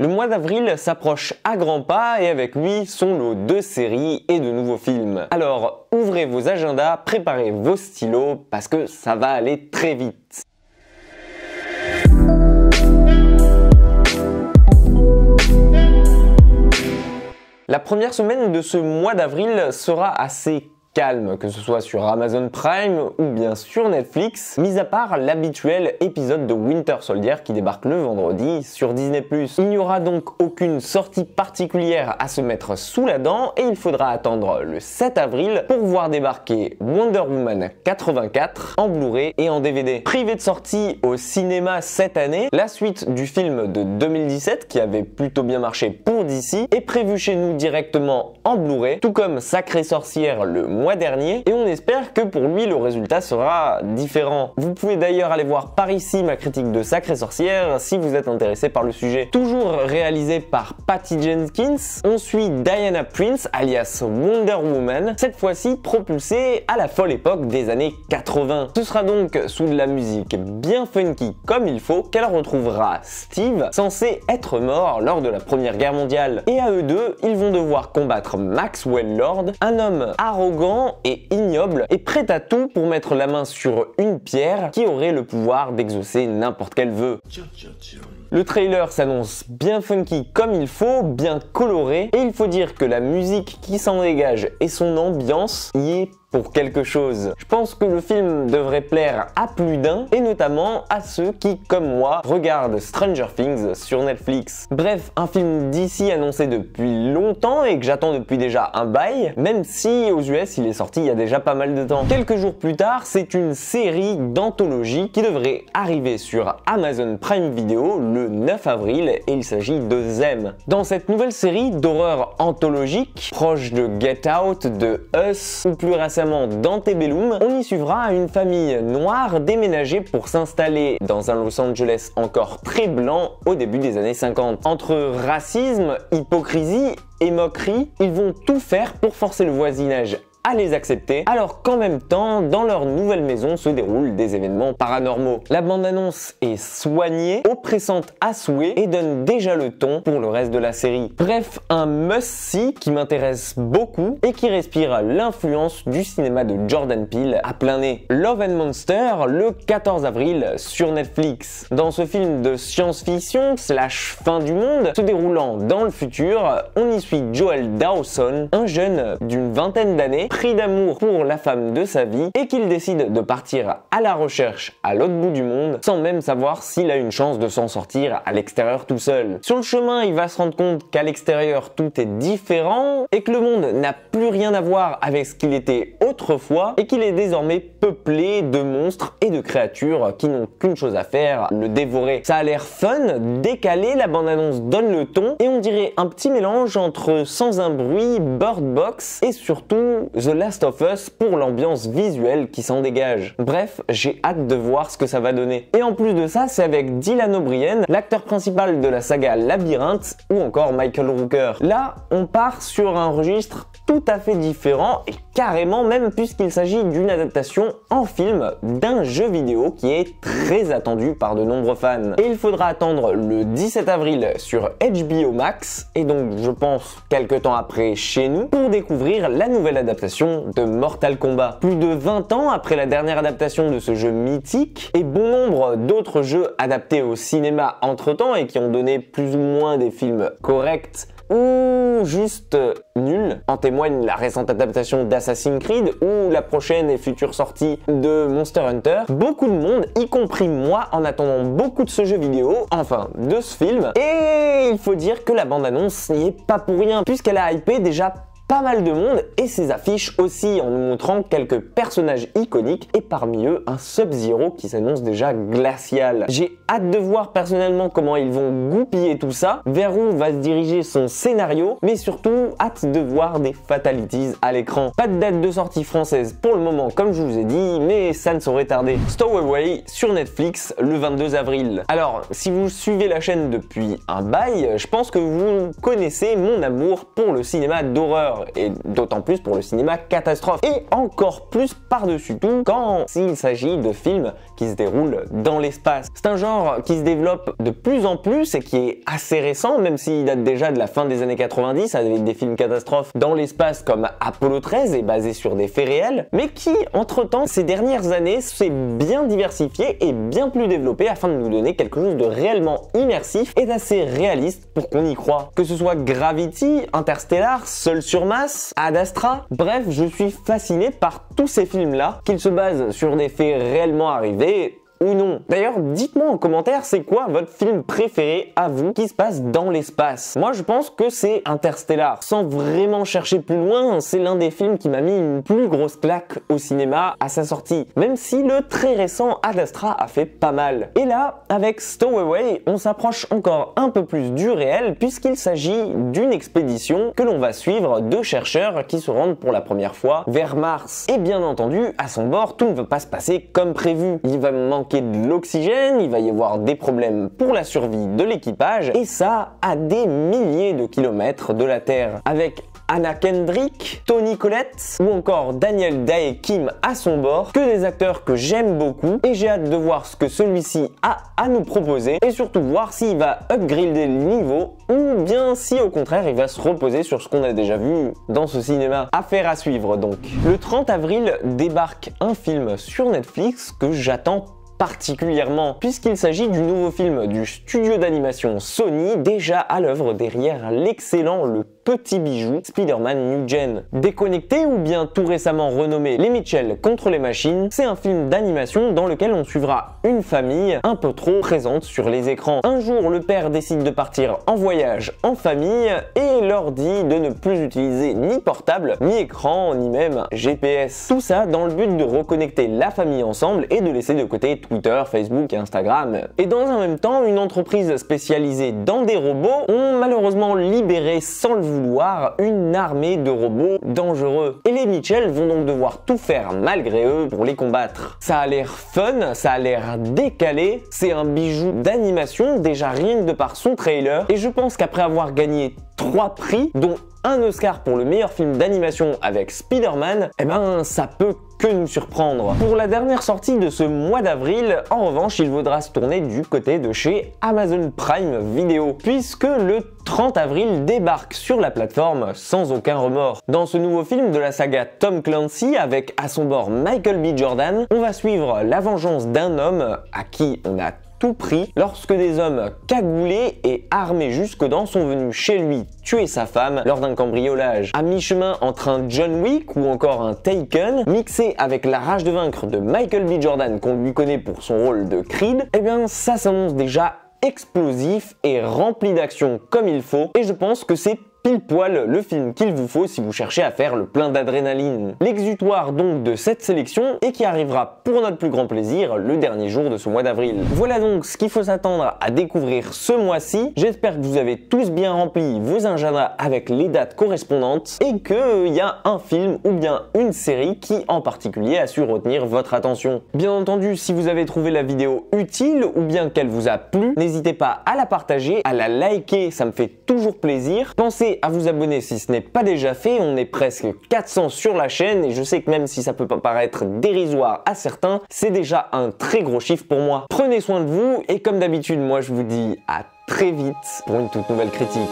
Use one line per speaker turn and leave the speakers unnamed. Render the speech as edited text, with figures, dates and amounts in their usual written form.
Le mois d'avril s'approche à grands pas et avec lui son lot de séries et de nouveaux films. Alors ouvrez vos agendas, préparez vos stylos parce que ça va aller très vite. La première semaine de ce mois d'avril sera assez calme, que ce soit sur Amazon Prime ou bien sur Netflix, mis à part l'habituel épisode de Winter Soldier qui débarque le vendredi sur Disney+. Il n'y aura donc aucune sortie particulière à se mettre sous la dent et il faudra attendre le 7 avril pour voir débarquer Wonder Woman 84 en Blu-ray et en DVD. Privé de sortie au cinéma cette année, la suite du film de 2017 qui avait plutôt bien marché pour DC est prévue chez nous directement en Blu-ray, tout comme Sacrée Sorcière le mois dernier, et on espère que pour lui le résultat sera différent. Vous pouvez d'ailleurs aller voir par ici ma critique de Sacrée Sorcière si vous êtes intéressé par le sujet. Toujours réalisé par Patty Jenkins, on suit Diana Prince alias Wonder Woman, cette fois-ci propulsée à la folle époque des années 80. Ce sera donc sous de la musique bien funky comme il faut qu'elle retrouvera Steve, censé être mort lors de la Première Guerre mondiale. Et à eux deux, ils vont devoir combattre Maxwell Lord, un homme arrogant et ignoble et prêt à tout pour mettre la main sur une pierre qui aurait le pouvoir d'exaucer n'importe quel vœu. Le trailer s'annonce bien funky comme il faut, bien coloré, et il faut dire que la musique qui s'en dégage et son ambiance y est pour quelque chose. Je pense que le film devrait plaire à plus d'un, et notamment à ceux qui, comme moi, regardent Stranger Things sur Netflix. Bref, un film d'ici annoncé depuis longtemps et que j'attends depuis déjà un bail, même si aux US il est sorti il y a déjà pas mal de temps. Quelques jours plus tard, c'est une série d'anthologie qui devrait arriver sur Amazon Prime Video le 9 avril et il s'agit de Them. Dans cette nouvelle série d'horreur anthologique, proche de Get Out, de Us ou plus récemment d'Antebellum, on y suivra une famille noire déménagée pour s'installer dans un Los Angeles encore très blanc au début des années 50. Entre racisme, hypocrisie et moquerie, ils vont tout faire pour forcer le voisinage à les accepter, alors qu'en même temps, dans leur nouvelle maison se déroulent des événements paranormaux. La bande-annonce est soignée, oppressante à souhait et donne déjà le ton pour le reste de la série. Bref, un must-see qui m'intéresse beaucoup et qui respire l'influence du cinéma de Jordan Peele à plein nez. Love and Monster, le 14 avril sur Netflix. Dans ce film de science-fiction slash fin du monde, se déroulant dans le futur, on y suit Joel Dawson, un jeune d'une vingtaine d'années, pris d'amour pour la femme de sa vie et qu'il décide de partir à la recherche à l'autre bout du monde sans même savoir s'il a une chance de s'en sortir à l'extérieur tout seul. Sur le chemin, il va se rendre compte qu'à l'extérieur tout est différent et que le monde n'a plus rien à voir avec ce qu'il était autrefois et qu'il est désormais peuplé de monstres et de créatures qui n'ont qu'une chose à faire, le dévorer. Ça a l'air fun, décalé, la bande-annonce donne le ton et on dirait un petit mélange entre Sans un bruit, Bird Box et surtout The Last of Us pour l'ambiance visuelle qui s'en dégage. Bref, j'ai hâte de voir ce que ça va donner. Et en plus de ça, c'est avec Dylan O'Brien, l'acteur principal de la saga Labyrinthe, ou encore Michael Rooker. Là, on part sur un registre tout à fait différent et carrément même puisqu'il s'agit d'une adaptation en film d'un jeu vidéo qui est très attendu par de nombreux fans. Et il faudra attendre le 17 avril sur HBO Max et donc je pense quelques temps après chez nous pour découvrir la nouvelle adaptation de Mortal Kombat. Plus de 20 ans après la dernière adaptation de ce jeu mythique et bon nombre d'autres jeux adaptés au cinéma entre temps et qui ont donné plus ou moins des films corrects ou juste nul. En témoigne la récente adaptation d'Assassin's Creed ou la prochaine et future sortie de Monster Hunter. Beaucoup de monde, y compris moi, en attendant beaucoup de ce jeu vidéo, enfin de ce film. Et il faut dire que la bande-annonce n'y est pas pour rien, puisqu'elle a hypé déjà pas mal de monde et ses affiches aussi en nous montrant quelques personnages iconiques et parmi eux un Sub-Zero qui s'annonce déjà glacial. J'ai hâte de voir personnellement comment ils vont goupiller tout ça, vers où va se diriger son scénario, mais surtout hâte de voir des fatalities à l'écran. Pas de date de sortie française pour le moment comme je vous ai dit, mais ça ne saurait tarder. Stowaway sur Netflix le 22 avril. Alors si vous suivez la chaîne depuis un bail, je pense que vous connaissez mon amour pour le cinéma d'horreur. d'horreur, et d'autant plus pour le cinéma catastrophe, et encore plus par-dessus tout quand il s'agit de films qui se déroulent dans l'espace. C'est un genre qui se développe de plus en plus et qui est assez récent, même s'il date déjà de la fin des années 90 avec des films catastrophes dans l'espace comme Apollo 13 et basé sur des faits réels, mais qui, entre-temps, ces dernières années, s'est bien diversifié et bien plus développé afin de nous donner quelque chose de réellement immersif et d'assez réaliste pour qu'on y croie. Que ce soit Gravity, Interstellar, Seul sur Mars, Ad Astra, bref, je suis fasciné par tous ces films-là, qu'ils se basent sur des faits réellement arrivés ou non. D'ailleurs, dites-moi en commentaire, c'est quoi votre film préféré à vous qui se passe dans l'espace? Moi, je pense que c'est Interstellar. Sans vraiment chercher plus loin, c'est l'un des films qui m'a mis une plus grosse claque au cinéma à sa sortie, même si le très récent Ad Astra a fait pas mal. Et là, avec Stowaway, on s'approche encore un peu plus du réel puisqu'il s'agit d'une expédition que l'on va suivre de chercheurs qui se rendent pour la première fois vers Mars. Et bien entendu, à son bord, tout ne va pas se passer comme prévu. Il va manquer de l'oxygène, il va y avoir des problèmes pour la survie de l'équipage, et ça à des milliers de kilomètres de la Terre. Avec Anna Kendrick, Toni Collette ou encore Daniel Dae Kim à son bord, que des acteurs que j'aime beaucoup, et j'ai hâte de voir ce que celui-ci a à nous proposer et surtout voir s'il va upgrader le niveau ou bien si au contraire il va se reposer sur ce qu'on a déjà vu dans ce cinéma. Affaire à suivre donc. Le 30 avril débarque un film sur Netflix que j'attends particulièrement, puisqu'il s'agit du nouveau film du studio d'animation Sony, déjà à l'œuvre derrière l'excellent Le Petit Bijou, Spider-Man New Gen. Déconnecté ou bien tout récemment renommé Les Mitchell contre les machines, c'est un film d'animation dans lequel on suivra une famille un peu trop présente sur les écrans. Un jour, le père décide de partir en voyage en famille et leur dit de ne plus utiliser ni portable, ni écran, ni même GPS. Tout ça dans le but de reconnecter la famille ensemble et de laisser de côté Twitter, Facebook et Instagram. Et dans un même temps, une entreprise spécialisée dans des robots ont malheureusement libéré sans le vouloir une armée de robots dangereux. Et les Mitchell vont donc devoir tout faire malgré eux pour les combattre. Ça a l'air fun, ça a l'air décalé, c'est un bijou d'animation déjà rien que de par son trailer, et je pense qu'après avoir gagné 3 prix, dont un Oscar pour le meilleur film d'animation avec Spider-Man, eh ben ça peut que nous surprendre. Pour la dernière sortie de ce mois d'avril, en revanche, il vaudra se tourner du côté de chez Amazon Prime Video, puisque le 30 avril débarque sur la plateforme sans aucun remords. Dans ce nouveau film de la saga Tom Clancy, avec à son bord Michael B. Jordan, on va suivre la vengeance d'un homme à qui on a tout pris lorsque des hommes cagoulés et armés jusqu'aux dents sont venus chez lui tuer sa femme lors d'un cambriolage. À mi-chemin entre un John Wick ou encore un Taken, mixé avec la rage de vaincre de Michael B. Jordan qu'on lui connaît pour son rôle de Creed, eh bien ça s'annonce déjà explosif et rempli d'action comme il faut, et je pense que c'est pile poil le film qu'il vous faut si vous cherchez à faire le plein d'adrénaline. L'exutoire donc de cette sélection et qui arrivera pour notre plus grand plaisir le dernier jour de ce mois d'avril. Voilà donc ce qu'il faut s'attendre à découvrir ce mois-ci. J'espère que vous avez tous bien rempli vos agendas avec les dates correspondantes et qu'il y a un film ou bien une série qui en particulier a su retenir votre attention. Bien entendu, si vous avez trouvé la vidéo utile ou bien qu'elle vous a plu, n'hésitez pas à la partager, à la liker, ça me fait toujours plaisir. Pensez à vous abonner si ce n'est pas déjà fait, on est presque 400 sur la chaîne et je sais que même si ça peut paraître dérisoire à certains, c'est déjà un très gros chiffre pour moi. Prenez soin de vous et comme d'habitude, moi je vous dis à très vite pour une toute nouvelle critique.